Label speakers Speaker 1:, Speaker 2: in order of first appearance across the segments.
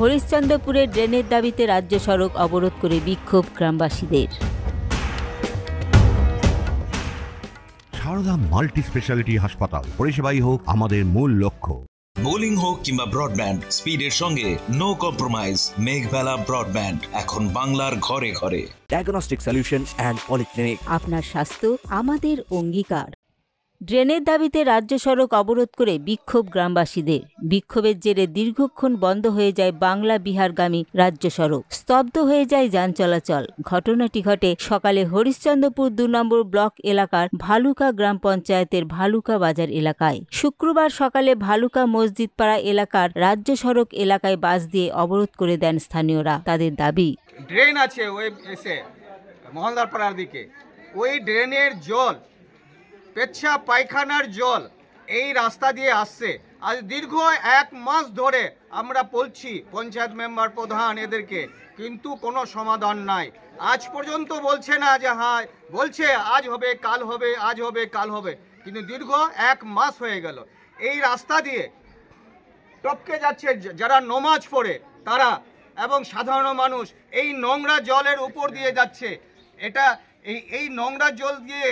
Speaker 1: হরিশ্চন্দ্রপুরে ড্রেনের দাবিতে রাজ্য সড়ক অবরোধ করে বিক্ষোভ গ্রামবাসীদের।
Speaker 2: সারদা মাল্টি স্পেশালিটি হাসপাতাল, পরিষেবাই হোক আমাদের মূল লক্ষ্য।
Speaker 3: বোলিং হোক কিংবা ব্রডব্যান্ড, স্পিডের সঙ্গে নো কম্প্রোমাইজ। মেঘবেলা ব্রডব্যান্ড এখন বাংলার ঘরে ঘরে।
Speaker 4: Diagnostic solution and polyclinic.
Speaker 1: আপনার স্বাস্থ্য আমাদের অঙ্গীকার। ড্রেনের দাবিতে রাজ্য সড়ক অবরোধ করে বিক্ষোভ গ্রামবাসীদের। বিক্ষোভের জেরে দীর্ঘক্ষণ বন্ধ হয়ে যায় বাংলা বিহারগামী রাজ্য সড়ক। স্তব্ধ হয়ে যায় যান চলাচল। ঘটনাটি ঘটে সকালে হরিশ্চন্দ্রপুর ২ নম্বর ব্লক এলাকার ভালুকা গ্রাম পঞ্চায়েতের ভালুকা বাজার এলাকায়। শুক্রবার সকালে ভালুকা মসজিদপাড়া এলাকার রাজ্য সড়ক এলাকায় বাস দিয়ে অবরোধ করে দেন স্থানীয়রা। তাদের দাবি,
Speaker 5: ড্রেন আছে ওই এসে মহলদার পাড়ার দিকে, ওই ড্রেনের জল, পেচ্ছাপ পায়খানার জল এই রাস্তা দিয়ে আসছে। আজ দীর্ঘ 1 মাস ধরে আমরা বলছি পঞ্চায়েত মেম্বার প্রধান এদেরকে, কিন্তু কোনো সমাধান নাই। আজ পর্যন্ত বলছে না যে হ্যাঁ, বলছে আজ হবে কাল হবে, আজ হবে কাল হবে, কিন্তু দীর্ঘ 1 মাস হয়ে গেল। এই রাস্তা দিয়ে টপকে যাচ্ছে যারা নমাজ পড়ে তারা, এবং সাধারণ মানুষ এই নোংরা জলের উপর দিয়ে যাচ্ছে। এটা এই নোংরা জল দিয়ে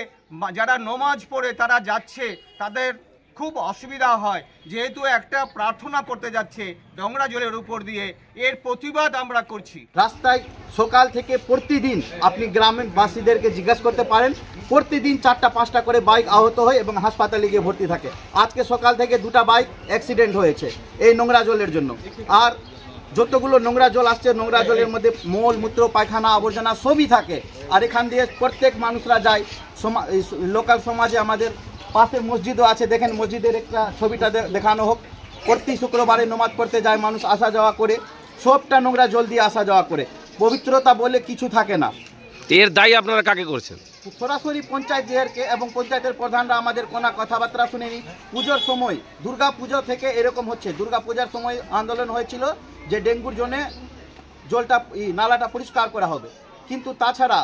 Speaker 5: যারা নমাজ পড়ে তারা যাচ্ছে, তাদের খুব অসুবিধা হয়, যেহেতু একটা প্রার্থনা করতে যাচ্ছে নোংরা জলের উপর দিয়ে। এর প্রতিবাদ আমরা করছি।
Speaker 6: রাস্তায় সকাল থেকে প্রতিদিন আপনি গ্রামের বাসীদেরকে জিজ্ঞাসা করতে পারেন, প্রতিদিন 4টা-5টা করে বাইক আহত হয় এবং হাসপাতালে গিয়ে ভর্তি থাকে। আজকে সকাল থেকে 2টা বাইক অ্যাক্সিডেন্ট হয়েছে এই নোংরা জলের জন্য। আর যতগুলো নোংরা জল আসছে, নোংরা জলের মধ্যে মল মূত্র পায়খানা আবর্জনা সবই থাকে। আর এখান দিয়ে প্রত্যেক মানুষরা যায়। লোকাল সমাজে আমাদের পাশে মসজিদও আছে, দেখেন মসজিদের একটা ছবিটা দেখানো হোক। প্রতি শুক্রবারে নামাজ পড়তে যায় মানুষ, আসা যাওয়া করে, সবটা নোংরা জল দিয়ে আসা যাওয়া করে। পবিত্রতা বলে কিছু থাকে না।
Speaker 7: এর দায়ী আপনারা কাকে করছেন?
Speaker 6: সরাসরি পঞ্চায়েতকে এবং পঞ্চায়েতের প্রধানরা আমাদের কোনো কথাবার্তা শুনেনি। পুজোর সময়, দুর্গা পুজো থেকে এরকম হচ্ছে। দুর্গা পূজার সময় আন্দোলন হয়েছিল যে ডেঙ্গুর জন্য জলটা নালাটা পরিষ্কার করা হবে, কিন্তু তাছাড়া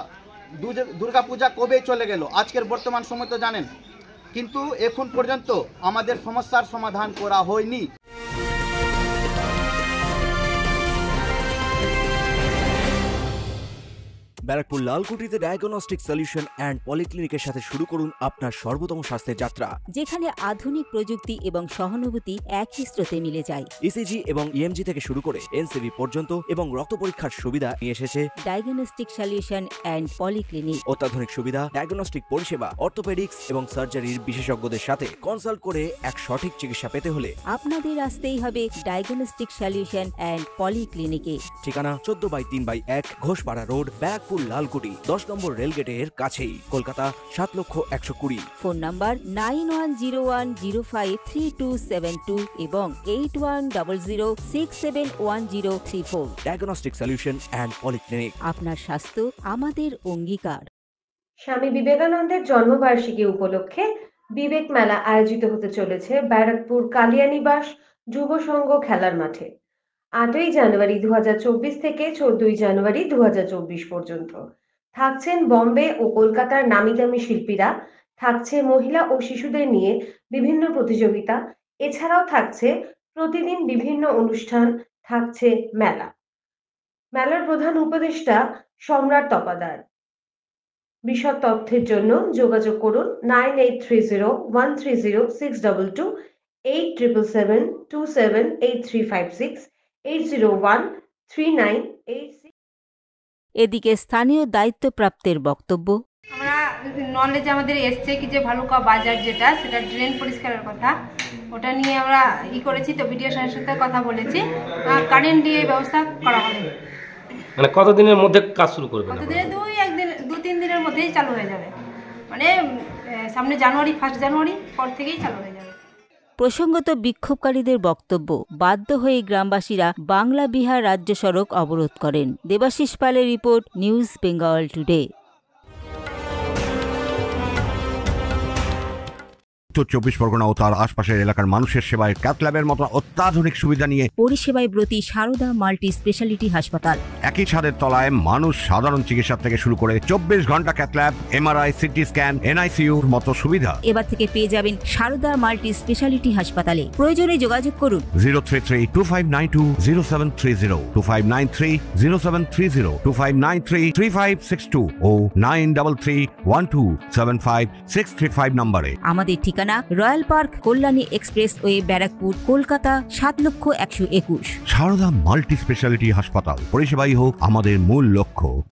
Speaker 6: দুর্গা পূজা কবে চলে গেল, আজকের বর্তমান সময় তো জানেন, কিন্তু এখন পর্যন্ত আমাদের সমস্যার সমাধান করা হয়নি।
Speaker 4: ব্যারাকপুর লালকুটিতে ডায়াগনস্টিক সলিউশন অ্যান্ড পলিক্লিনিকের সাথে শুরু করুন আপনার সর্বোত্তম স্বাস্থ্যের যাত্রা,
Speaker 1: যেখানে আধুনিক প্রযুক্তি এবং সহানুভূতি একই স্রোতে মিলে যায়।
Speaker 4: ইসিজি এবং ইএমজি থেকে শুরু করে এনসিবি পর্যন্ত এবং রক্ত পরীক্ষার সুবিধা নিয়ে এসেছে
Speaker 1: ডায়াগনস্টিক সলিউশন অ্যান্ড পলিক্লিনিক।
Speaker 4: অত্যাধুনিক সুবিধা, ডায়াগনস্টিক পরিষেবা, অর্থোপেডিক্স এবং সার্জারির বিশেষজ্ঞদের সাথে কনসাল্ট করে এক সঠিক চিকিৎসা পেতে হলে
Speaker 1: আপনাদের আসতেই হবে ডায়াগনস্টিক সলিউশন অ্যান্ড পলিক্লিনিকে।
Speaker 4: ঠিকানা 14/3/1 ঘোষপাড়া রোড, ব্যারাকপুর লালকুটি, 10 নম্বর রেলগেটের কাছেই, কলকাতা 7,120,000।
Speaker 1: ফোন নাম্বার 9101053272 এবং 8100671034।
Speaker 4: Diagnostic solution and polyclinic.
Speaker 1: আপনার স্বাস্থ্য আমাদের অঙ্গীকার।
Speaker 8: স্বামী বিবেকানন্দের জন্মবার্ষিকী উপলক্ষে বিবেক মেলা আয়োজিত হতে চলেছে ব্যারাকপুর কালিয়ানিবাস যুব সংঘ খেলার মাঠে 8ই জানুয়ারি 2024 থেকে 14ই জানুয়ারি 2024 পর্যন্ত। থাকছেন বম্বে ও কলকাতার নামি দামি শিল্পীরা, থাকছে মহিলা ও শিশুদের নিয়ে বিভিন্ন প্রতিযোগিতা, এছাড়াও থাকছে প্রতিদিন বিভিন্ন অনুষ্ঠান, থাকছে মেলা। মেলার প্রধান উপদেষ্টা সম্রাট তপাদার। বিশদ তথ্যের জন্য যোগাযোগ করুন 9830130622, 8772783836, 8013986।
Speaker 1: এদিকে স্থানীয় দায়িত্বপ্রাপ্তের বক্তব্য,
Speaker 9: আমরা নলেজ আমাদের এসছে কি যে ভালুকা বাজার যেটা, সেটা ড্রেন পরিষ্কারের কথা, ওটা নিয়ে আমরা করেছি। তো বিডিও সাহেবের সাথে কথা বলেছি, কারেন্ট দিয়ে ব্যবস্থা করা হবে।
Speaker 7: মানে কতদিনের মধ্যে কাজ শুরু করবে?
Speaker 9: কতদিনে 2-3 দিনের মধ্যেই চালু হয়ে যাবে। মানে সামনে জানুয়ারি, 1 জানুয়ারি পর থেকেই চালু হয়ে যাবে।
Speaker 1: প্রসঙ্গত বিক্ষোভকারীদের বক্তব্য, বাধ্য হয়ে গ্রামবাসীরা বাংলা বিহার রাজ্য সড়ক অবরোধ করেন। দেবাশিস পালের রিপোর্ট, নিউজ বেঙ্গল টুডে।
Speaker 2: উত্তর 24 পরগনা ও তার আশপাশের এলাকার মানুষের সেবায় ক্যাথ ল্যাবের মতো অত্যাধুনিক সুবিধা নিয়ে
Speaker 1: পরিষেবায় ব্রতী সারদা মাল্টি স্পেশালিটি হাসপাতাল।
Speaker 2: একই ছাদের তলায় মানুষ সাধারণ চিকিৎসা থেকে শুরু করে 24 ঘন্টা cath lab, MRI, CT scan, এনআইসিইউর মতো সুবিধা
Speaker 1: এবার থেকে পেয়ে যাবেন সারদা মাল্টি স্পেশালিটি হাসপাতালে। প্রয়োজনে যোগাযোগ করুন
Speaker 2: 033-2592-0730, 2593-0730, 2593-3562 ও 9331275635 নম্বরে।
Speaker 1: আমাদের ঠিকানা royal park, Kalyani expressway, Barrackpore, Kolkata 7,121,000।
Speaker 2: Sarada multi speciality হাসপাতাল, পরিষেবাই হোক আমাদের মূল লক্ষ্য।